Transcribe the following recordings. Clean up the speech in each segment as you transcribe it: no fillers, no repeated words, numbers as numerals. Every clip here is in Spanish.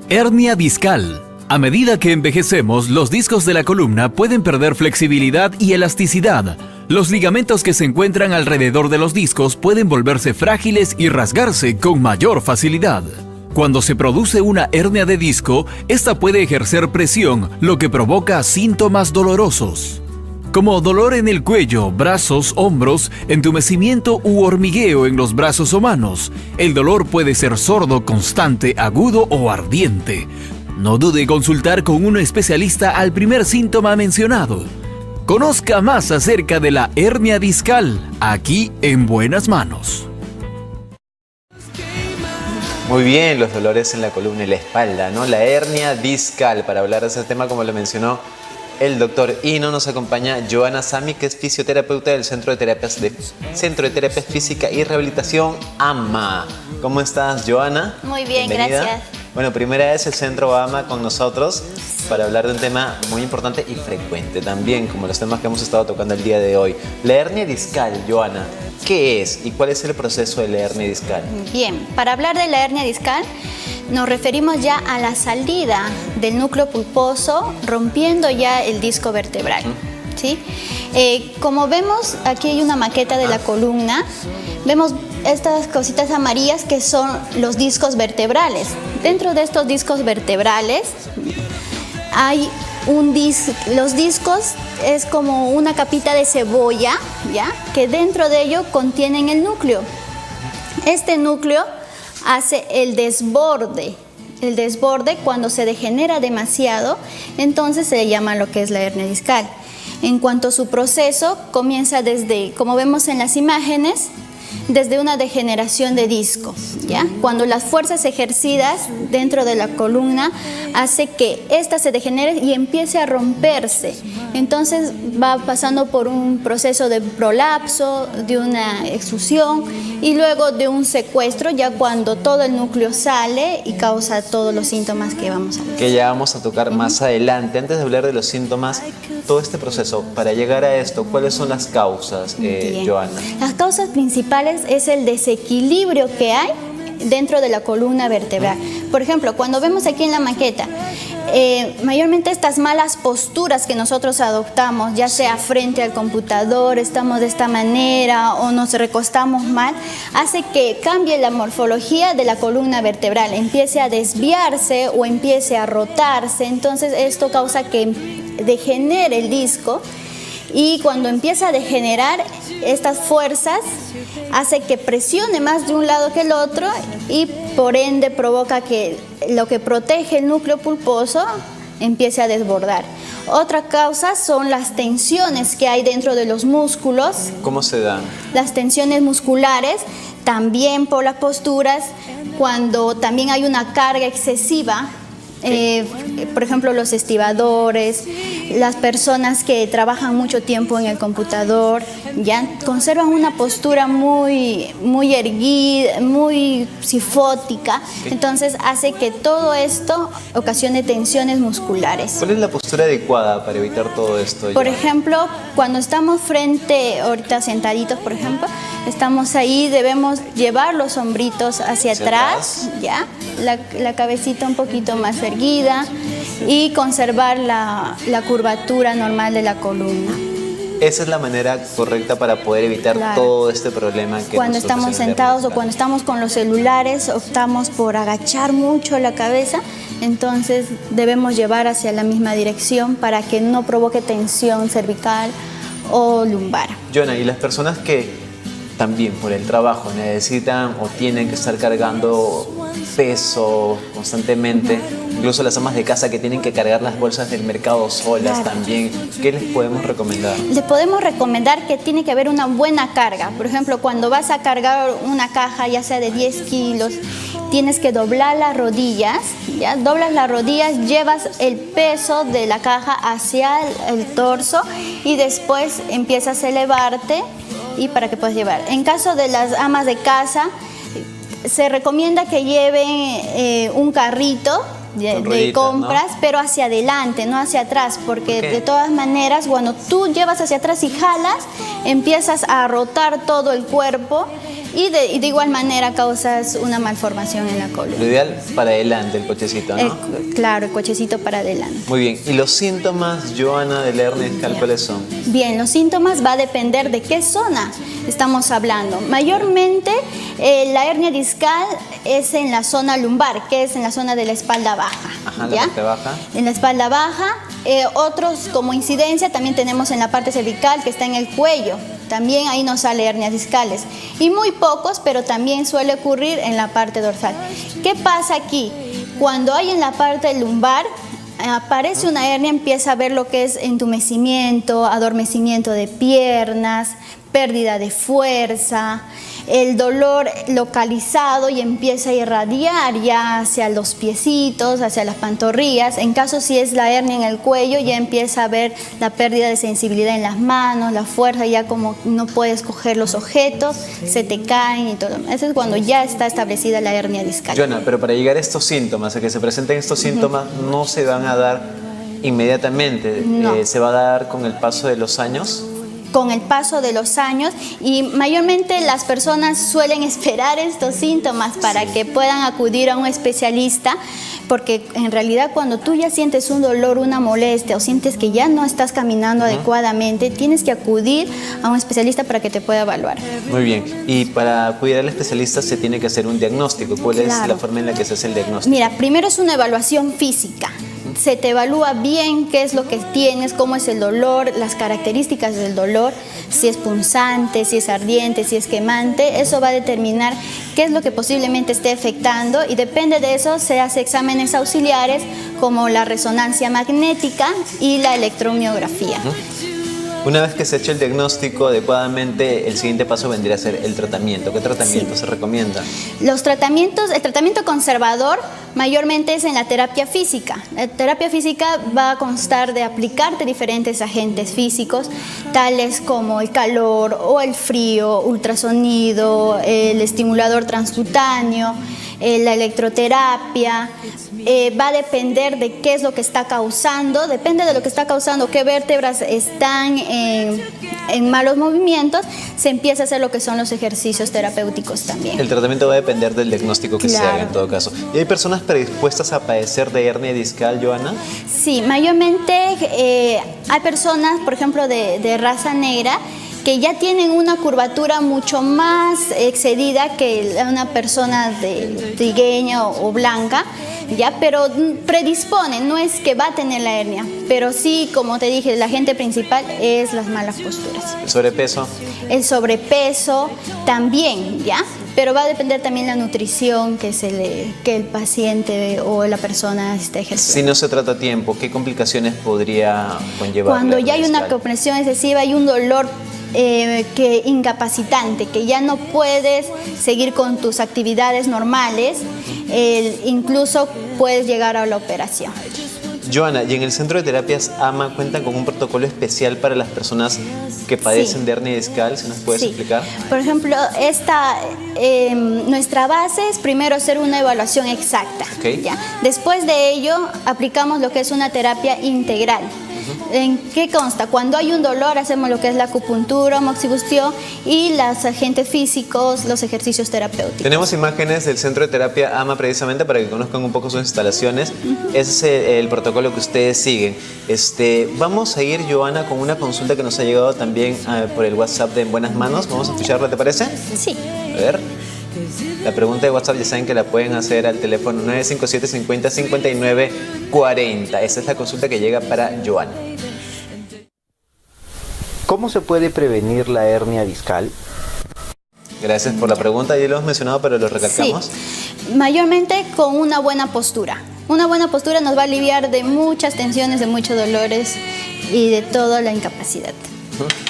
Hernia discal. A medida que envejecemos, los discos de la columna pueden perder flexibilidad y elasticidad. Los ligamentos que se encuentran alrededor de los discos pueden volverse frágiles y rasgarse con mayor facilidad. Cuando se produce una hernia de disco, esta puede ejercer presión, lo que provoca síntomas dolorosos, como dolor en el cuello, brazos, hombros, entumecimiento u hormigueo en los brazos o manos. El dolor puede ser sordo, constante, agudo o ardiente. No dude en consultar con un especialista al primer síntoma mencionado. Conozca más acerca de la hernia discal, aquí en Buenas Manos. Muy bien, los dolores en la columna y la espalda, ¿no? La hernia discal. Para hablar de ese tema, como lo mencionó el doctor Hino, nos acompaña Joana Sami, que es fisioterapeuta del Centro de Terapia Física y Rehabilitación AMA. ¿Cómo estás, Joana? Muy bien, bienvenida. gracias. Bueno, primera vez el Centro AMA con nosotros para hablar de un tema muy importante y frecuente también, como los temas que hemos estado tocando el día de hoy. La hernia discal, Joana, ¿qué es y cuál es el proceso de la hernia discal? Bien, para hablar de la hernia discal, nos referimos ya a la salida del núcleo pulposo, rompiendo ya el disco vertebral. ¿Sí? Como vemos, aquí hay una maqueta de la columna. Vemos estas cositas amarillas que son los discos vertebrales. Dentro de estos discos vertebrales hay los discos es como una capita de cebolla, ¿ya? Que dentro de ello contienen el núcleo. Este núcleo hace el desborde. El desborde, cuando se degenera demasiado, entonces se le llama lo que es la hernia discal. En cuanto a su proceso, comienza desde, como vemos en las imágenes, desde una degeneración de disco, ¿ya? Cuando las fuerzas ejercidas dentro de la columna hace que ésta se degenere y empiece a romperse. Entonces va pasando por un proceso de prolapso, de una extrusión y luego de un secuestro, ya cuando todo el núcleo sale y causa todos los síntomas que vamos a ver. Que ya vamos a tocar más adelante. Antes de hablar de los síntomas, todo este proceso, para llegar a esto, ¿cuáles son las causas, Joana? Las causas principales es el desequilibrio que hay dentro de la columna vertebral. Por ejemplo, cuando vemos aquí en la maqueta, mayormente estas malas posturas que nosotros adoptamos, ya sea frente al computador, estamos de esta manera o nos recostamos mal, hace que cambie la morfología de la columna vertebral, empiece a desviarse o empiece a rotarse. Entonces esto causa que degenere el disco. Y cuando empieza a degenerar, estas fuerzas hace que presione más de un lado que el otro y por ende provoca que lo que protege el núcleo pulposo empiece a desbordar. Otra causa son las tensiones que hay dentro de los músculos. ¿Cómo se dan? Las tensiones musculares, también por las posturas, cuando también hay una carga excesiva. Por ejemplo, los estibadores, las personas que trabajan mucho tiempo en el computador, ya conservan una postura muy erguida, muy sifótica, entonces hace que todo esto ocasione tensiones musculares. ¿Cuál es la postura adecuada para evitar todo esto? Por ejemplo, cuando estamos ahorita sentaditos, por ejemplo, estamos ahí, debemos llevar los hombritos hacia atrás, ¿ya? La cabecita un poquito más erguida y conservar la curvatura normal de la columna. Esa es la manera correcta para poder evitar todo este problema que cuando estamos sentados o cuando estamos con los celulares, optamos por agachar mucho la cabeza, entonces debemos llevar hacia la misma dirección para que no provoque tensión cervical o lumbar. Joana, y las personas que también por el trabajo necesitan o tienen que estar cargando peso constantemente, incluso las amas de casa que tienen que cargar las bolsas del mercado solas también, ¿qué les podemos recomendar? Les podemos recomendar que tiene que haber una buena carga. Por ejemplo, cuando vas a cargar una caja, ya sea de 10 kilos, tienes que doblar las rodillas, ¿ya? Doblas las rodillas, llevas el peso de la caja hacia el torso y después empiezas a elevarte y para que puedas llevar. En caso de las amas de casa, se recomienda que lleven un carrito de compras, ¿no? Pero hacia adelante, no hacia atrás, porque de todas maneras, cuando tú llevas hacia atrás y jalas, empiezas a rotar todo el cuerpo y de igual manera causas una malformación en la columna. Lo ideal para adelante, el cochecito, ¿no? Claro, el cochecito para adelante. Muy bien. ¿Y los síntomas, Joana, de la hernia discal cuáles son? Bien, los síntomas va a depender de qué zona estamos hablando. Mayormente la hernia discal es en la zona lumbar, que es en la zona de la espalda baja. Ajá, ¿ya? la parte baja. En la espalda baja. Otros como incidencia también tenemos en la parte cervical, que está en el cuello. También ahí nos sale hernias discales. Y muy pocos, pero también suele ocurrir en la parte dorsal. ¿Qué pasa aquí? Cuando hay en la parte lumbar, aparece una hernia, empieza a ver lo que es entumecimiento, adormecimiento de piernas, pérdida de fuerza, el dolor localizado y empieza a irradiar ya hacia los piecitos, hacia las pantorrillas. En caso si es la hernia en el cuello, ya empieza a ver la pérdida de sensibilidad en las manos, la fuerza, ya como no puedes coger los objetos, se te caen y todo. Eso es cuando ya está establecida la hernia discal. Joana, pero para llegar a estos síntomas, a que se presenten estos síntomas, no se van a dar inmediatamente, No. se va a dar con el paso de los años. Con el paso de los años, y mayormente las personas suelen esperar estos síntomas para que puedan acudir a un especialista, porque en realidad cuando tú ya sientes un dolor, una molestia o sientes que ya no estás caminando adecuadamente, tienes que acudir a un especialista para que te pueda evaluar. Muy bien. Y para acudir al especialista se tiene que hacer un diagnóstico. ¿Cuál es la forma en la que se hace el diagnóstico? Mira, primero es una evaluación física. Se te evalúa bien qué es lo que tienes, cómo es el dolor, las características del dolor, si es punzante, si es ardiente, si es quemante. Eso va a determinar qué es lo que posiblemente esté afectando, y depende de eso se hace exámenes auxiliares como la resonancia magnética y la electromiografía. Una vez que se ha hecho el diagnóstico adecuadamente, el siguiente paso vendría a ser el tratamiento. ¿Qué tratamiento se recomienda? Los tratamientos, el tratamiento conservador mayormente es en la terapia física. La terapia física va a constar de aplicarte diferentes agentes físicos, tales como el calor o el frío, ultrasonido, el estimulador transcutáneo, la electroterapia. Va a depender de qué es lo que está causando, depende de lo que está causando, qué vértebras están en malos movimientos, se empieza a hacer lo que son los ejercicios terapéuticos también. El tratamiento va a depender del diagnóstico que se Claro. haga en todo caso. ¿Y hay personas predispuestas a padecer de hernia discal, Joana? Sí, mayormente hay personas, por ejemplo, de raza negra, que ya tienen una curvatura mucho más excedida que una persona de trigueña o blanca, ya, pero predispone, no es que va a tener la hernia, pero sí, como te dije, el agente principal es las malas posturas. ¿El sobrepeso? El sobrepeso también, ¿ya? Pero va a depender también la nutrición que el paciente o la persona esté ejerciendo. Si no se trata a tiempo, ¿qué complicaciones podría conllevar? Cuando la ya hay hernia una discal? compresión excesiva, hay un dolor que incapacitante, que ya no puedes seguir con tus actividades normales, incluso puedes llegar a la operación. Joana, ¿y en el Centro de Terapias AMA cuentan con un protocolo especial para las personas que padecen de hernia discal? ¿Se nos puedes explicar? Por ejemplo, nuestra base es primero hacer una evaluación exacta. Ok. ¿ya? Después de ello, aplicamos lo que es una terapia integral. ¿En qué consta? Cuando hay un dolor, hacemos lo que es la acupuntura, moxibustión y los agentes físicos, los ejercicios terapéuticos. Tenemos imágenes del Centro de Terapia AMA precisamente para que conozcan un poco sus instalaciones. Ese es el protocolo que ustedes siguen. Vamos a ir, Joana, con una consulta que nos ha llegado también por el WhatsApp de En Buenas Manos. Vamos a escucharla, ¿te parece? Sí. A ver. La pregunta de WhatsApp ya saben que la pueden hacer al teléfono 957 50 59 40. Esa es la consulta que llega para Joana. ¿Cómo se puede prevenir la hernia discal? Gracias por la pregunta. Ya lo hemos mencionado, pero lo recalcamos. Sí, mayormente con una buena postura. Una buena postura nos va a aliviar de muchas tensiones, de muchos dolores y de toda la incapacidad.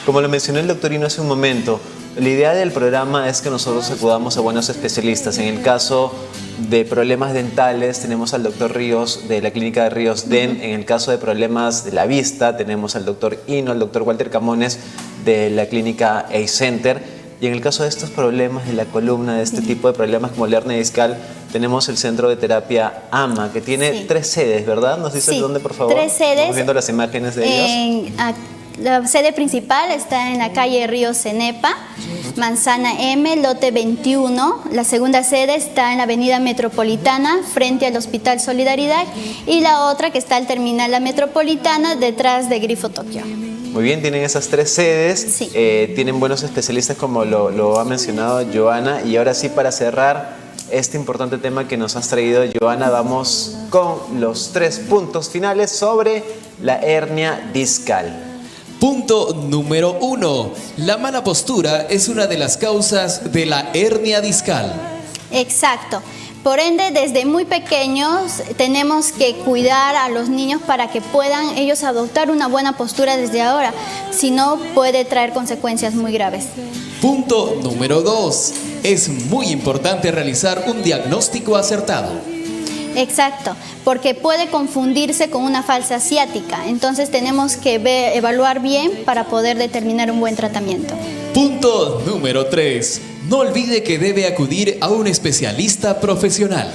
Como lo mencionó el doctor Hino hace un momento, la idea del programa es que nosotros acudamos a buenos especialistas. En el caso de problemas dentales tenemos al doctor Ríos de la clínica de Ríos Den. En el caso de problemas de la vista tenemos al doctor Hino, al doctor Walter Camones de la clínica A-Center. Y en el caso de estos problemas de la columna, de este tipo de problemas como la hernia discal, tenemos el Centro de Terapia AMA, que tiene 3 sedes, ¿verdad? ¿Nos dices dónde, por favor? 3 sedes. Estamos viendo las imágenes de ellos. La sede principal está en la calle Río Cenepa, Manzana M, lote 21. La segunda sede está en la avenida Metropolitana, frente al Hospital Solidaridad. Y la otra que está al terminal La Metropolitana, detrás de Grifo Tokio. Muy bien, tienen esas 3 sedes, Sí. Tienen buenos especialistas como lo ha mencionado Joana. Y ahora sí, para cerrar este importante tema que nos has traído, Joana, vamos con los 3 puntos finales sobre la hernia discal. Punto número 1. La mala postura es una de las causas de la hernia discal. Exacto. Por ende, desde muy pequeños tenemos que cuidar a los niños para que puedan ellos adoptar una buena postura desde ahora. Si no, puede traer consecuencias muy graves. Punto número 2. Es muy importante realizar un diagnóstico acertado. Exacto, porque puede confundirse con una falsa ciática. Entonces tenemos que evaluar bien para poder determinar un buen tratamiento. Punto número 3. No olvide que debe acudir a un especialista profesional.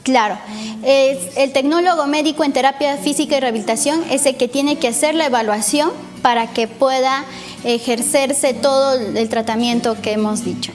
Claro, el tecnólogo médico en terapia física y rehabilitación es el que tiene que hacer la evaluación para que pueda ejercerse todo el tratamiento que hemos dicho.